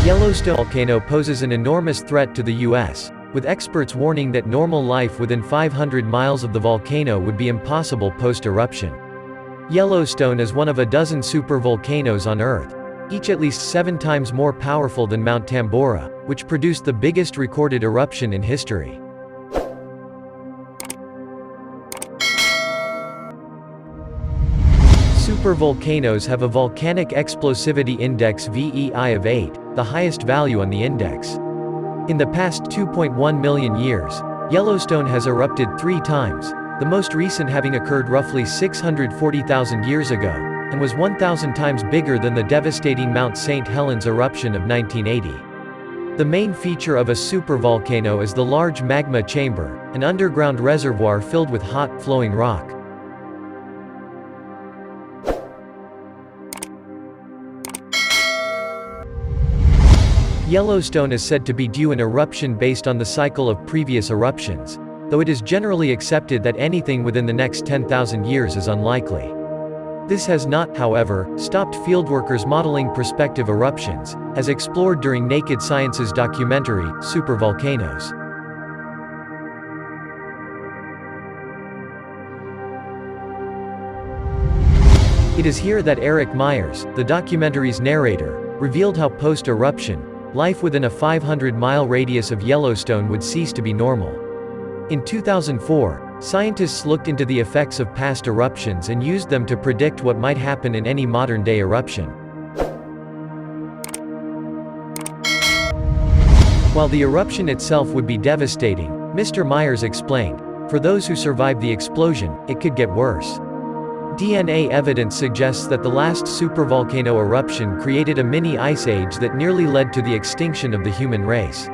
Yellowstone volcano poses an enormous threat to the U.S., with experts warning that normal life within 500 miles of the volcano would be impossible post-eruption. Yellowstone is one of a dozen supervolcanoes on Earth, each at least 7 times more powerful than Mount Tambora, which produced the biggest recorded eruption in history. Supervolcanoes have a volcanic explosivity index (VEI) of 8, the highest value on the index. In the past 2.1 million years, Yellowstone has erupted 3 times, the most recent having occurred roughly 640,000 years ago, and was 1,000 times bigger than the devastating Mount St. Helens eruption of 1980. The main feature of a supervolcano is the large magma chamber, an underground reservoir filled with hot, flowing rock. Yellowstone is said to be due an eruption based on the cycle of previous eruptions, though it is generally accepted that anything within the next 10,000 years is unlikely. This has not, however, stopped fieldworkers modeling prospective eruptions, as explored during Naked Science's documentary, Supervolcanoes. It is here that Eric Myers, the documentary's narrator, revealed how post-eruption, life within a 500-mile radius of Yellowstone would cease to be normal. In 2004, scientists looked into the effects of past eruptions and used them to predict what might happen in any modern-day eruption. While the eruption itself would be devastating, Mr. Myers explained, for those who survived the explosion, it could get worse. DNA evidence suggests that the last supervolcano eruption created a mini ice age that nearly led to the extinction of the human race.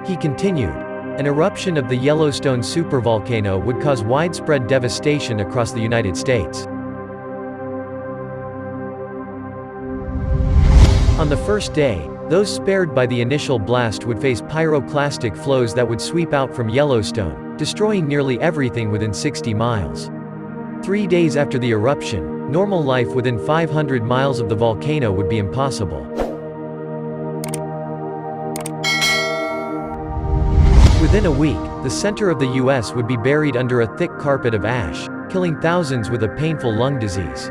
He continued, an eruption of the Yellowstone supervolcano would cause widespread devastation across the United States. On the first day, those spared by the initial blast would face pyroclastic flows that would sweep out from Yellowstone, destroying nearly everything within 60 miles. 3 days after the eruption, normal life within 500 miles of the volcano would be impossible. Within a week, the center of the U.S. would be buried under a thick carpet of ash, killing thousands with a painful lung disease.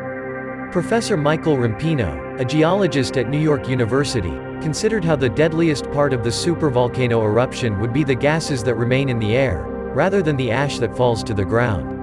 Professor Michael Rampino, a geologist at New York University, considered how the deadliest part of the supervolcano eruption would be the gases that remain in the air, rather than the ash that falls to the ground.